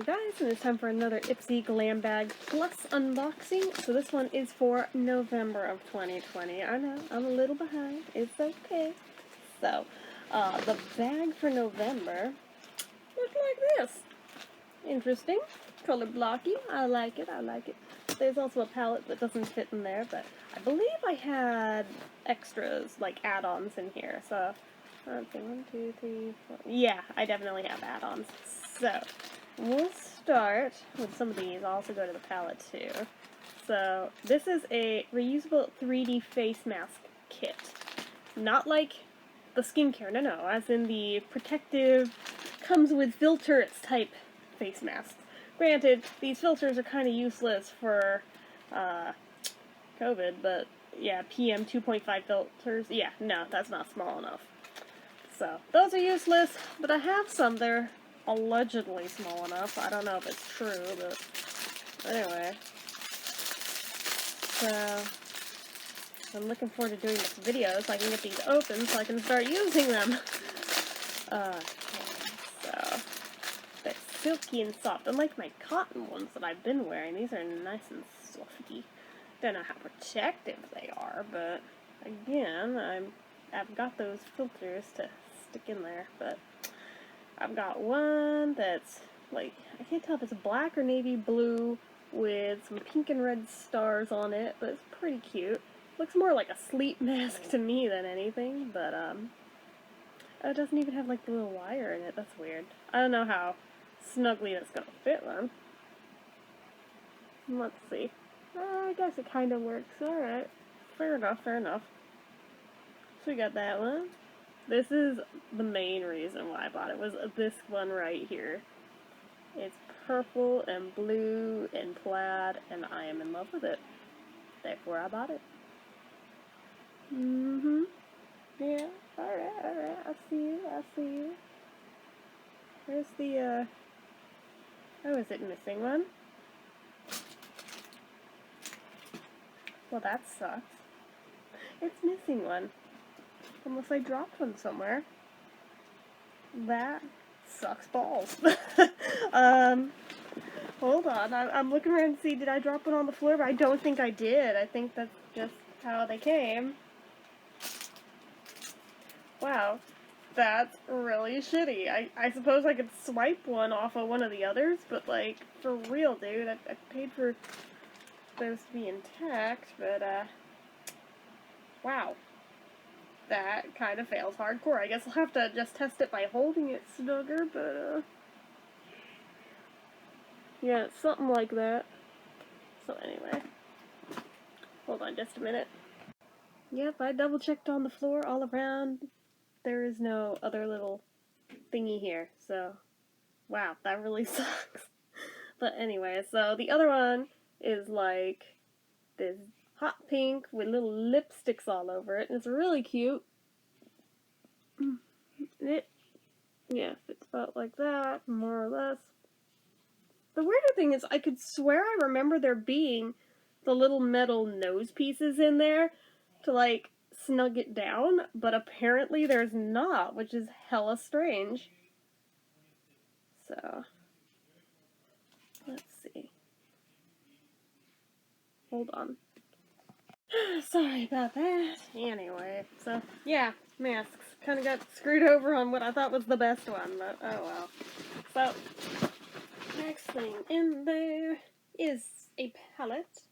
guys, and it's time for another Ipsy Glam Bag Plus unboxing. So this one is for November of 2020. I know, I'm a little behind. It's okay. So, the bag for November looked like this. Interesting. Color blocky. I like it, I like it. There's also a palette that doesn't fit in there, but I believe I had extras, like add-ons in here. So, let's see, 1, 2, 3, 4. Yeah, I definitely have add-ons. So, we'll start with some of these. I'll also go to the palette too. So, this is a reusable 3D face mask kit. Not like the skincare, no, as in the protective, comes with filters type face masks. Granted, these filters are kind of useless for COVID, but yeah, PM 2.5 filters, yeah, no, that's not small enough. So, those are useless, but I have some. They're allegedly small enough. I don't know if it's true, but anyway. So, I'm looking forward to doing this video so I can get these open so I can start using them. So, they're silky and soft, unlike my cotton ones that I've been wearing. These are nice and fluffy. Don't know how protective they are, but again, I've got those filters to stick in there, but I've got one that's like, I can't tell if it's black or navy blue with some pink and red stars on it, but it's pretty cute. Looks more like a sleep mask to me than anything, but oh, it doesn't even have like the little wire in it. That's weird. I don't know how snugly that's gonna fit then. Let's see. I guess it kind of works. Alright. Fair enough, fair enough. So we got that one. This is the main reason why I bought it, was this one right here. It's purple and blue and plaid, and I am in love with it. Therefore I bought it. Yeah, alright, I see you. Where's the, oh, is it missing one? Well, that sucks. It's missing one. Unless I dropped one somewhere. That sucks balls. Hold on. I'm looking around to see, did I drop one on the floor? But I don't think I did. I think that's just how they came. Wow. That's really shitty. I suppose I could swipe one off of one of the others, but like, for real, dude. I paid for those to be intact, but wow. That kind of fails hardcore. I guess I'll have to just test it by holding it snugger, but, yeah, it's something like that. So anyway, hold on just a minute. Yep, I double checked on the floor all around. There is no other little thingy here, so, wow, that really sucks. But anyway, so the other one is like this hot pink with little lipsticks all over it, and it's really cute. It, yeah, fits about like that, more or less. The weirder thing is, I could swear I remember there being the little metal nose pieces in there to, like, snug it down, but apparently there's not, which is hella strange. So, let's see. Hold on. Sorry about that. Anyway, so, yeah, masks. Kind of got screwed over on what I thought was the best one, but oh well. So, next thing in there is a palette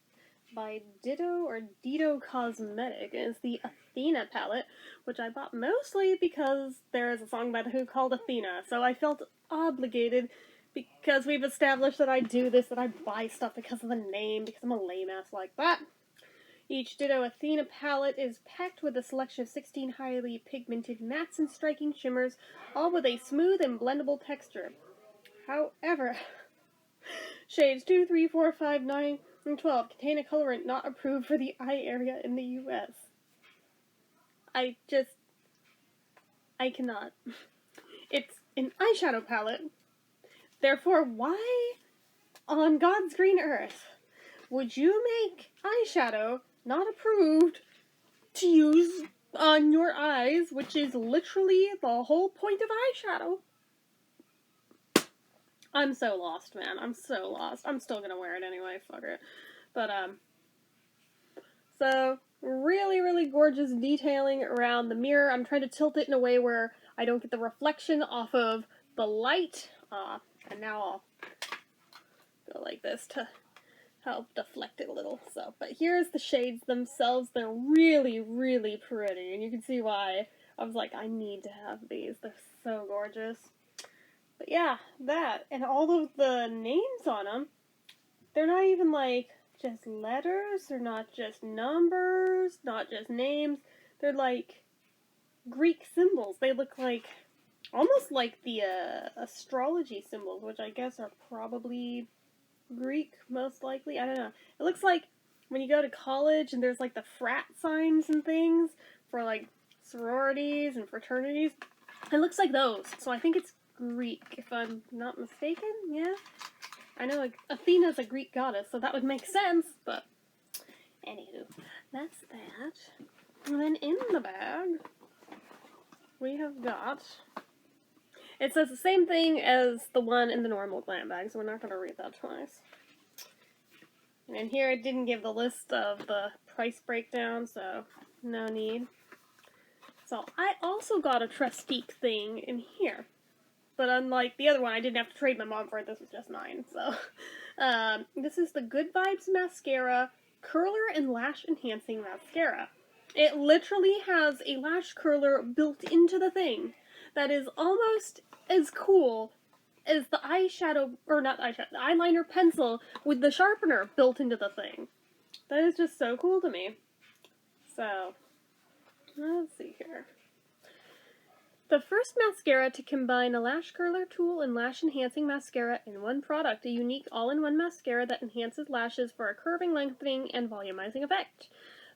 by Ditto Cosmetic. It's the Athena palette, which I bought mostly because there is a song by The Who called Athena, so I felt obligated because we've established that I do this, that I buy stuff because of the name, because I'm a lame ass like that. Each Ditto Athena palette is packed with a selection of 16 highly pigmented mattes and striking shimmers, all with a smooth and blendable texture. However, shades 2, 3, 4, 5, 9, and 12 contain a colorant not approved for the eye area in the US. I cannot. It's an eyeshadow palette. Therefore, why on God's green earth would you make eyeshadow not approved to use on your eyes, which is literally the whole point of eyeshadow? I'm so lost, man. I'm so lost. I'm still gonna wear it anyway, fuck it. But, so, really, really gorgeous detailing around the mirror. I'm trying to tilt it in a way where I don't get the reflection off of the light. And now I'll go like this to help deflect it a little. So, but here's the shades themselves. They're really, really pretty, and you can see why I was like, I need to have these. They're so gorgeous. But yeah, that, and all of the names on them, they're not even like just letters, they're not just numbers, not just names, they're like Greek symbols. They look like, almost like the astrology symbols, which I guess are probably Greek, most likely. I don't know. It looks like when you go to college and there's like the frat signs and things for like sororities and fraternities. It looks like those. So I think it's Greek, if I'm not mistaken. Yeah. I know like, Athena's a Greek goddess, so that would make sense, but anywho, that's that. And then in the bag, we have got, it says the same thing as the one in the normal glam bag, so we're not going to read that twice. And in here, it didn't give the list of the price breakdown, so no need. So I also got a Trestique thing in here. But unlike the other one, I didn't have to trade my mom for it. This was just mine. So, this is the Good Vibes Mascara Curler and Lash Enhancing Mascara. It literally has a lash curler built into the thing that is almost as cool as the eyeshadow, or not eyeshadow, the eyeliner pencil with the sharpener built into the thing. That is just so cool to me. So, let's see here. The first mascara to combine a lash curler tool and lash enhancing mascara in one product. A unique all-in-one mascara that enhances lashes for a curving, lengthening, and volumizing effect.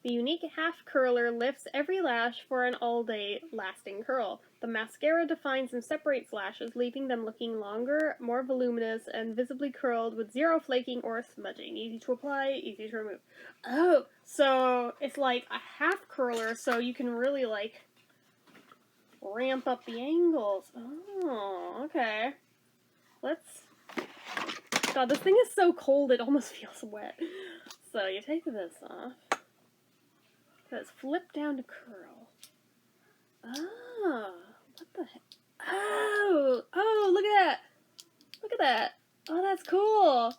The unique half curler lifts every lash for an all-day lasting curl. The mascara defines and separates lashes, leaving them looking longer, more voluminous, and visibly curled with zero flaking or smudging. Easy to apply, easy to remove. Oh, so it's like a half curler, so you can really like ramp up the angles. Oh, okay. Let's... God, this thing is so cold it almost feels wet. So you take this off. So it's flip down to curl. Oh, what the heck? Oh, look at that. Look at that. Oh, that's cool.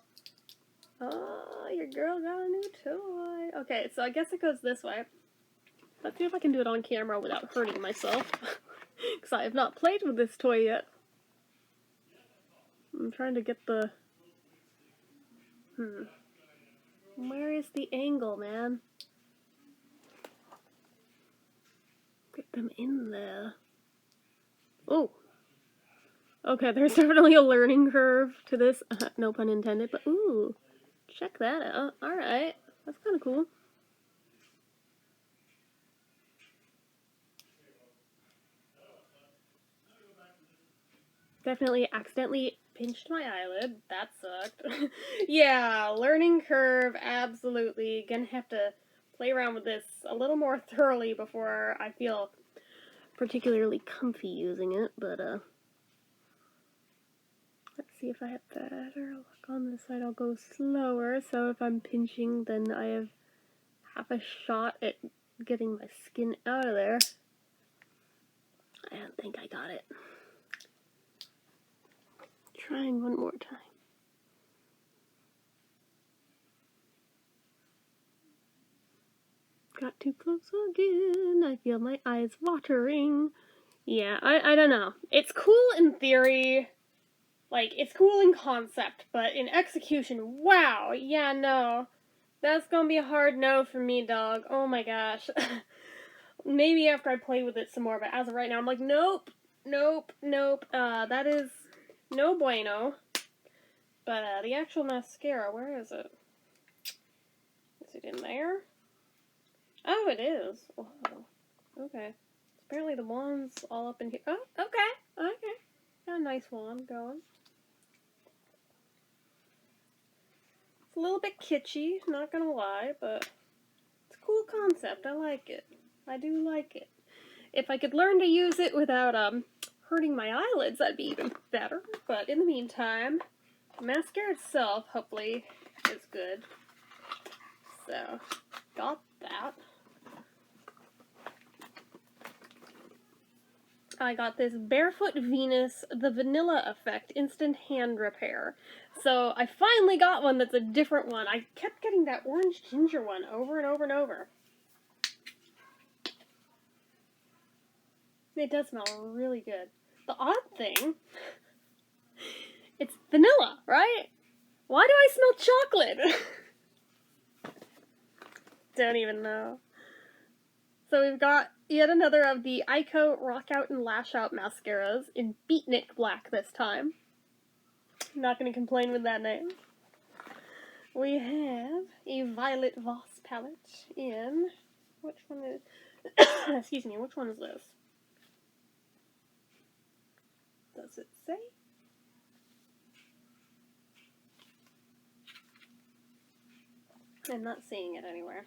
Oh, your girl got a new toy. Okay, so I guess it goes this way. Let's see if I can do it on camera without hurting myself. Because I have not played with this toy yet. I'm trying to get the... Where is the angle, man? Get them in there. Oh! Okay, there's definitely a learning curve to this. No pun intended, but ooh! Check that out. Alright. That's kind of cool. Definitely accidentally pinched my eyelid. That sucked. Yeah, learning curve, absolutely. Gonna have to play around with this a little more thoroughly before I feel particularly comfy using it, but let's see if I have better luck on this side. I'll go slower, so if I'm pinching, then I have half a shot at getting my skin out of there. I don't think I got it. Trying one more time. Got too close again. I feel my eyes watering. Yeah, I don't know. It's cool in theory. Like, it's cool in concept, but in execution, wow. Yeah, no. That's gonna be a hard no for me, dog. Oh my gosh. Maybe after I play with it some more, but as of right now, I'm like, nope. That is no bueno. But, the actual mascara, where is it? Is it in there? Oh, it is. Oh, okay. Apparently the wand's all up in here. Oh, okay. Got a nice wand going. It's a little bit kitschy, not gonna lie, but it's a cool concept. I like it. I do like it. If I could learn to use it without, hurting my eyelids, that'd be even better. But in the meantime, mascara itself, hopefully, is good. So, got that. I got this Barefoot Venus, the Vanilla Effect Instant Hand Repair. So, I finally got one that's a different one. I kept getting that orange ginger one over and over and over. It does smell really good. The odd thing, it's vanilla, right? Why do I smell chocolate? Don't even know. So we've got yet another of the Ico Rock Out and Lash Out mascaras in Beatnik Black this time. I'm not going to complain with that name. We have a Violet Voss palette in, which one is, excuse me, which one is this? Does it say? I'm not seeing it anywhere.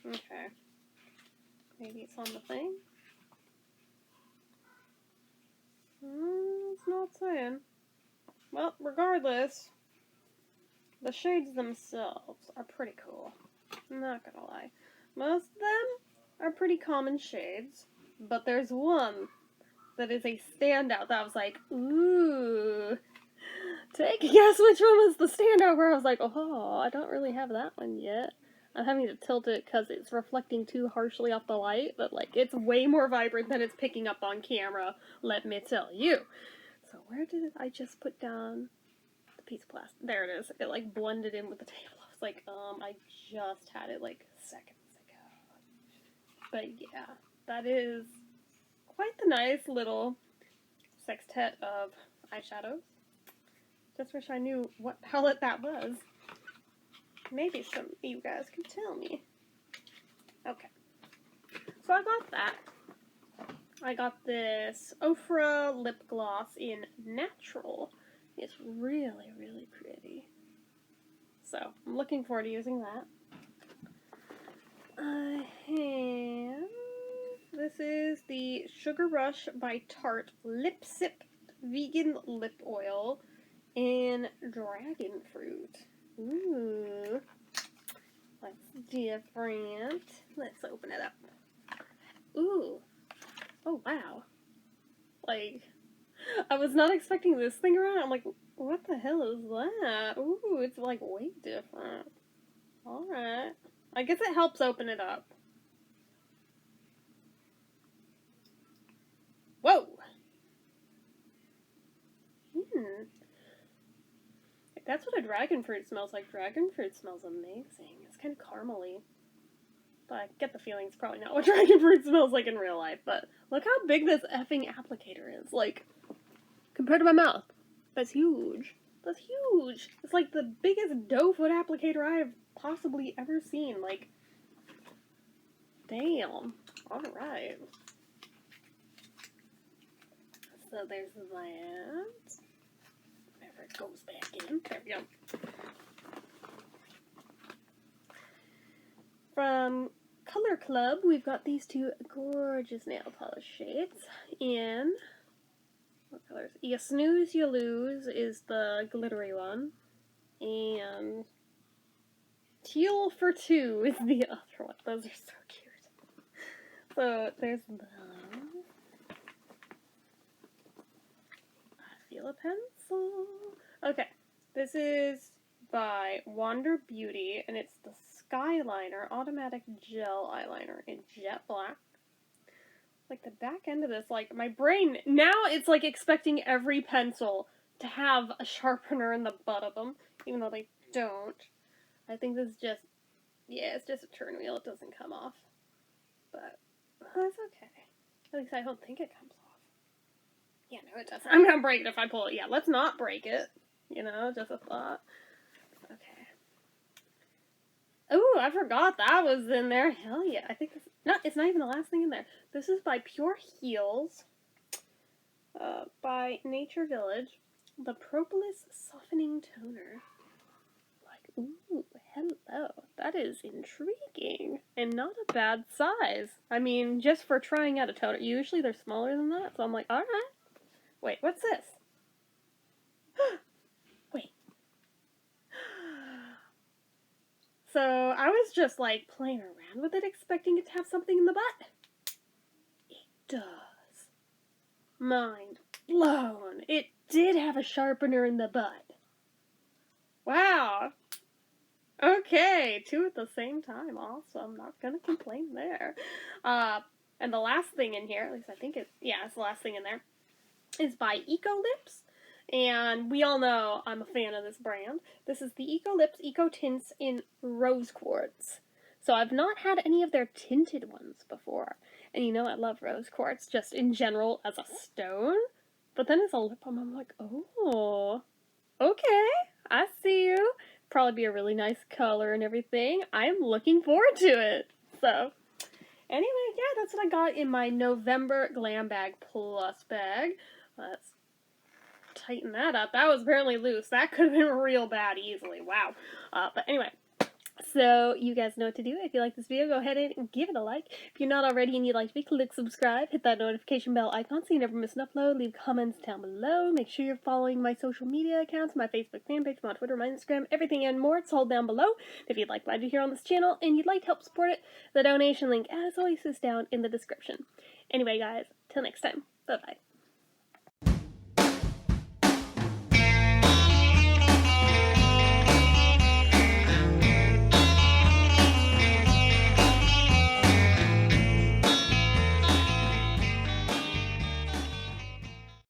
Okay. Maybe it's on the thing? It's not saying. Well, regardless, the shades themselves are pretty cool. I'm not gonna lie. Most of them are pretty common shades, but there's one that is a standout that I was like, ooh. Take a guess which one was the standout where I was like, oh, I don't really have that one yet. I'm having to tilt it because it's reflecting too harshly off the light, but like, it's way more vibrant than it's picking up on camera, let me tell you. So where did I just put down the piece of plastic? There it is. It like blended in with the table. I was like, I just had it like seconds ago. But yeah, that is quite the nice little sextet of eyeshadows. Just wish I knew what palette that was. Maybe some of you guys can tell me. Okay. So I got that. I got this Ofra lip gloss in Natural. It's really, really pretty. So, I'm looking forward to using that. I have... This is the Sugar Rush by Tarte Lip Sip Vegan Lip Oil in Dragon Fruit. Ooh. That's different. Let's open it up. Ooh. Oh, wow. Like, I was not expecting this thing around. I'm like, what the hell is that? Ooh, it's like way different. Alright. I guess it helps open it up. Whoa! That's what a dragon fruit smells like. Dragon fruit smells amazing. It's kind of caramely. But I get the feeling it's probably not what dragon fruit smells like in real life. But look how big this effing applicator is. Like, compared to my mouth. That's huge. That's huge. It's like the biggest doe foot applicator I have possibly ever seen. Like, damn. Alright. So there's that. Whenever it goes back in. There we go. From Color Club, we've got these two gorgeous nail polish shades in, what colors? You Snooze, You Lose is the glittery one, and Teal for Two is the other one. Those are so cute. So there's those. I feel a pencil. Okay, this is by Wander Beauty, and it's the Skyliner Automatic Gel Eyeliner in Jet Black. Like, the back end of this, like, my brain, now it's, like, expecting every pencil to have a sharpener in the butt of them, even though they don't. I think this is just, yeah, it's just a turn wheel, it doesn't come off. But, that's okay. At least I don't think it comes off. Yeah, no, it doesn't. I'm gonna break it if I pull it. Yeah, let's not break it. You know, just a thought. Okay. Ooh, I forgot that was in there. Hell yeah. I think this... No, it's not even the last thing in there. This is by Pure Heals. By Nature Village. The Propolis Softening Toner. Like, ooh, hello. That is intriguing. And not a bad size. I mean, just for trying out a toner. Usually they're smaller than that. So I'm like, alright. Wait, what's this? Wait. so I was just like playing around with it, expecting it to have something in the butt. It does. Mind blown. It did have a sharpener in the butt. Wow. Okay, 2 at the same time. Awesome. Not gonna complain there. And the last thing in here, at least I think it's the last thing in there, is by Eco Lips. And we all know I'm a fan of this brand. This is the Eco Lips Eco Tints in Rose Quartz. So I've not had any of their tinted ones before. And you know I love rose quartz just in general as a stone. But then as a lip balm, I'm like, oh, okay, I see you. Probably be a really nice color and everything. I'm looking forward to it. So, anyway, yeah, that's what I got in my November Glam Bag Plus bag. Let's tighten that up. That was apparently loose. That could have been real bad easily. Wow. But anyway. So, you guys know what to do. If you like this video, go ahead and give it a like. If you're not already and you'd like to be, click subscribe, hit that notification bell icon so you never miss an upload, leave comments down below, make sure you're following my social media accounts, my Facebook fan page, my Twitter, my Instagram, everything and more. It's all down below. If you'd like what I do here on this channel and you'd like to help support it, the donation link, as always, is down in the description. Anyway, guys, till next time, bye-bye.